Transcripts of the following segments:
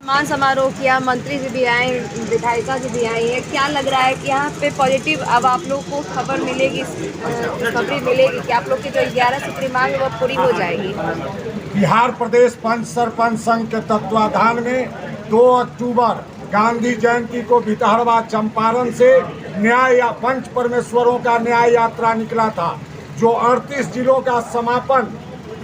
सम्मान समारोह किया, मंत्री जी भी आए, विधायिका जी भी आई है। क्या लग रहा है कि यहाँ पे पॉजिटिव अब आप लोग को खबर मिलेगी, खुशखबरी मिलेगी कि आप लोग की जो 11 सूत्री मांग है वो पूरी हो जाएगी? बिहार प्रदेश पंच सरपंच संघ के तत्वाधान में 2 अक्टूबर गांधी जयंती को भितहरवा चंपारण से न्याय या पंच परमेश्वरों का न्याय यात्रा निकला था, जो 38 जिलों का समापन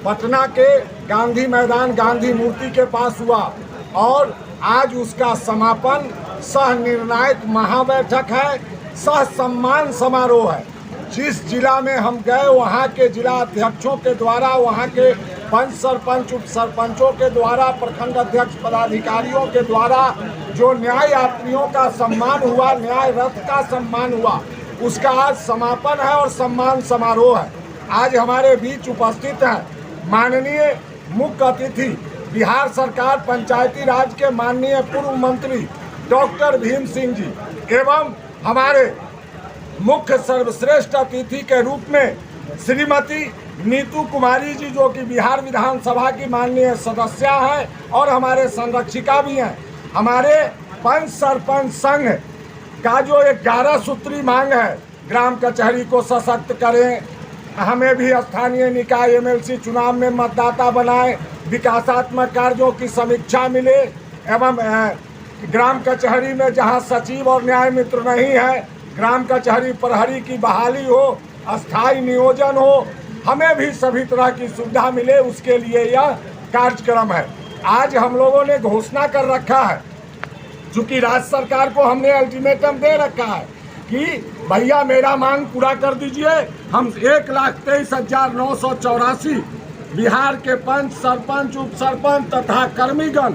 पटना के गांधी मैदान गांधी मूर्ति के पास हुआ और आज उसका समापन सह निर्णायक महाबैठक है, सह सम्मान समारोह है। जिस जिला में हम गए वहाँ के जिला अध्यक्षों के द्वारा, वहाँ के पंच सरपंच उप सरपंचों के द्वारा, प्रखंड अध्यक्ष पदाधिकारियों के द्वारा जो न्याय यात्रियों का सम्मान हुआ, न्याय रथ का सम्मान हुआ, उसका आज समापन है और सम्मान समारोह है। आज हमारे बीच उपस्थित हैं माननीय मुख्य अतिथि बिहार सरकार पंचायती राज के माननीय पूर्व मंत्री डॉक्टर भीम सिंह जी एवं हमारे मुख्य सर्वश्रेष्ठ अतिथि के रूप में श्रीमती नीतू कुमारी जी, जो कि बिहार विधानसभा की माननीय सदस्या हैं और हमारे संरक्षिका भी हैं। हमारे पंच सरपंच संघ का जो 11 सूत्री मांग है, ग्राम कचहरी को सशक्त करें, हमें भी स्थानीय निकाय एमएलसी चुनाव में मतदाता बनाएं, विकासात्मक कार्यों की समीक्षा मिले एवं ग्राम कचहरी में जहां सचिव और न्याय मित्र नहीं है, ग्राम कचहरी प्रहरी की बहाली हो, अस्थायी नियोजन हो, हमें भी सभी तरह की सुविधा मिले, उसके लिए यह कार्यक्रम है। आज हम लोगों ने घोषणा कर रखा है, चूँकि राज्य सरकार को हमने अल्टीमेटम दे रखा है कि भैया मेरा मांग पूरा कर दीजिए। हम 1,23,984 बिहार के पंच सरपंच उप सरपंच तथा कर्मीगण,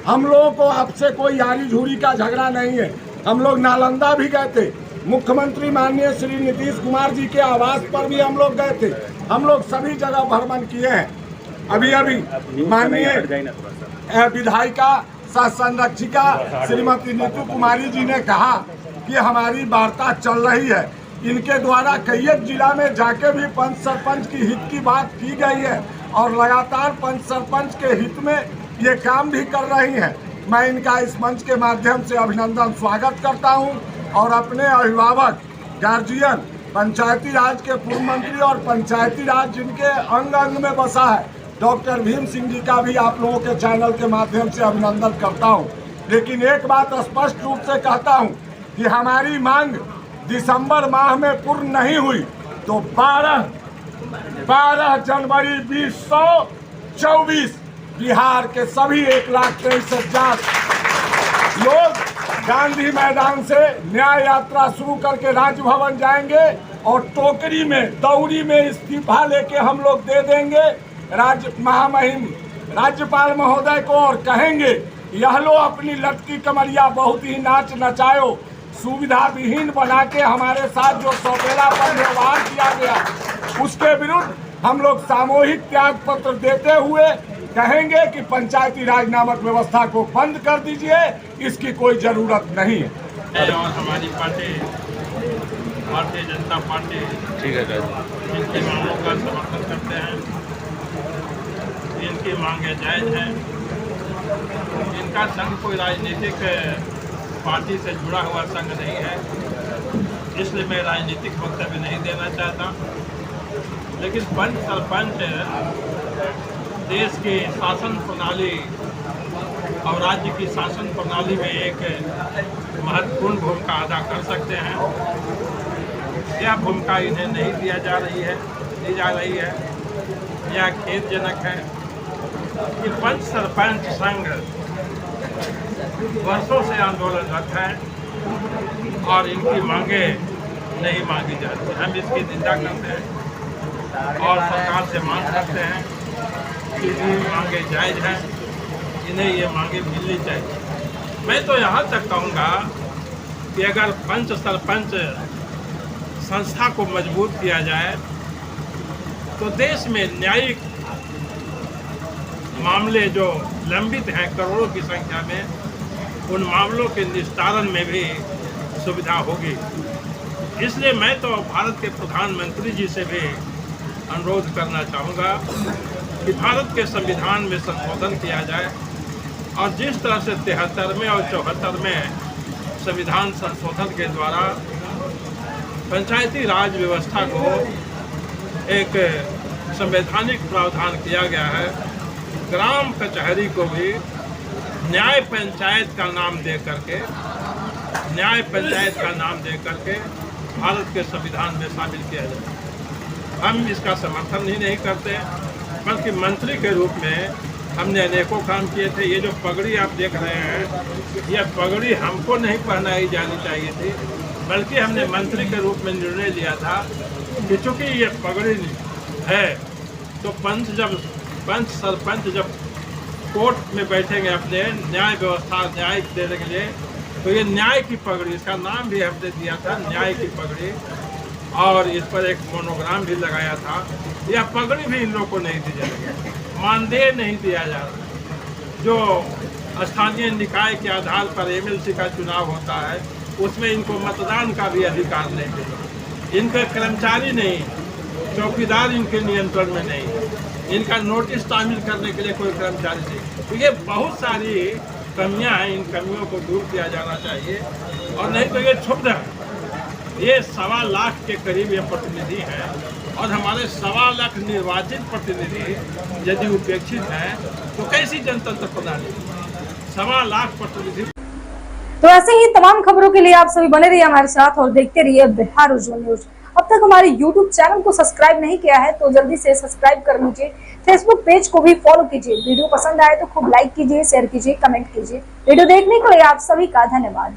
हम लोगों को आपसे कोई यारी झूरी का झगड़ा नहीं है। हम लोग नालंदा भी गए थे, मुख्यमंत्री माननीय श्री नीतीश कुमार जी के आवास पर भी हम लोग गए थे, हम लोग सभी जगह भ्रमण किए हैं। अभी माननीय विधायिका सह संरक्षिका श्रीमती नीतू कुमारी जी ने कहा कि हमारी वार्ता चल रही है, इनके द्वारा कई जिला में जाके भी पंच सरपंच की हित की बात की गई है और लगातार पंच सरपंच के हित में ये काम भी कर रही हैं। मैं इनका इस मंच के माध्यम से अभिनंदन स्वागत करता हूं और अपने अभिभावक गार्जियन पंचायती राज के पूर्व मंत्री और पंचायती राज जिनके अंग अंग में बसा है डॉक्टर भीम सिंह जी का भी आप लोगों के चैनल के माध्यम से अभिनंदन करता हूं। लेकिन एक बात स्पष्ट रूप से कहता हूं कि हमारी मांग दिसंबर माह में पूर्ण नहीं हुई तो 12 जनवरी 2024 बिहार के सभी 1,23,000 लोग गांधी मैदान से न्याय यात्रा शुरू करके राजभवन जाएंगे और टोकरी में दौरी में इस्तीफा लेके हम लोग दे देंगे महामहिम राज्यपाल महोदय को और कहेंगे यह लो अपनी लटकी कमरिया बहुत ही नाच नचायो, सुविधा विहीन बना के हमारे साथ जो सौतेला पर व्यवहार किया गया उसके विरुद्ध हम लोग सामूहिक त्याग पत्र देते हुए कहेंगे कि पंचायती राज नामक व्यवस्था को बंद कर दीजिए, इसकी कोई जरूरत नहीं है। और हमारी पार्टी भारतीय जनता पार्टी ठीक है इनकी मांगों का समर्थन करते हैं। इनकी मांगे जायज हैं। इनका संघ कोई राजनीतिक पार्टी से जुड़ा हुआ संघ नहीं है, इसलिए मैं राजनीतिक वक्तव्य नहीं देना चाहता। लेकिन पंच सरपंच देश की शासन प्रणाली और राज्य की शासन प्रणाली में एक महत्वपूर्ण भूमिका अदा कर सकते हैं। यह भूमिका इन्हें नहीं दी जा रही है। यह खेदजनक है कि पंच सरपंच संघ वर्षों से आंदोलनरत है और इनकी मांगे नहीं मांगी जाती। हम इसकी निंदा करते हैं और सरकार से मांग करते हैं कि ये मांगे जायज हैं, इन्हें ये मांगे मिलनी चाहिए। मैं तो यहाँ तक कहूँगा कि अगर पंच सरपंच संस्था को मजबूत किया जाए तो देश में न्यायिक मामले जो लंबित हैं करोड़ों की संख्या में, उन मामलों के निस्तारण में भी सुविधा होगी। इसलिए मैं तो भारत के प्रधानमंत्री जी से भी अनुरोध करना चाहूँगा कि भारत के संविधान में संशोधन किया जाए और जिस तरह से 73वें और 74वें संविधान संशोधन के द्वारा पंचायती राज व्यवस्था को एक संवैधानिक प्रावधान किया गया है, ग्राम कचहरी को भी न्याय पंचायत का नाम दे करके भारत के संविधान में शामिल किया जाए। हम इसका समर्थन ही नहीं करते, बल्कि मंत्री के रूप में हमने अनेकों काम किए थे। ये जो पगड़ी आप देख रहे हैं, यह पगड़ी हमको नहीं पहनाई जानी चाहिए थी, बल्कि हमने मंत्री के रूप में निर्णय लिया था कि चूँकि ये पगड़ी है तो पंच सरपंच जब कोर्ट में बैठेंगे अपने न्याय व्यवस्था न्याय देने के लिए, तो ये न्याय की पगड़ी, इसका नाम भी हमने दिया था न्याय की पगड़ी, और इस पर एक मोनोग्राम भी लगाया था। यह पगड़ी भी इन लोगों को नहीं दी जाएगी, मानदेय नहीं दिया जा रहा। जो स्थानीय निकाय के आधार पर एमएलसी का चुनाव होता है, उसमें इनको मतदान का भी अधिकार नहीं है। इनके कर्मचारी नहीं, चौकीदार इनके नियंत्रण में नहीं, इनका नोटिस शामिल करने के लिए कोई कर्मचारी नहीं। तो ये बहुत सारी कमियां हैं, इन कमियों को दूर किया जाना चाहिए, और नहीं तो ये क्षुब्ध है। ये 1.25 लाख के करीब ये प्रतिनिधि हैं, और हमारे 1.25 लाख निर्वाचित प्रतिनिधि यदि उपेक्षित हैं तो कैसी जनतंत्र प्रणाली? 1.25 लाख प्रतिनिधि। तो ऐसे ही तमाम खबरों के लिए आप सभी बने रहिए हमारे साथ और देखते रहिए बिहार उज्जवल न्यूज। अब तक हमारे YouTube चैनल को सब्सक्राइब नहीं किया है तो जल्दी से सब्सक्राइब कर लीजिए। फेसबुक पेज को भी फॉलो कीजिए। वीडियो पसंद आए तो खूब लाइक कीजिए, शेयर कीजिए, कमेंट कीजिए। वीडियो देखने के लिए आप सभी का धन्यवाद।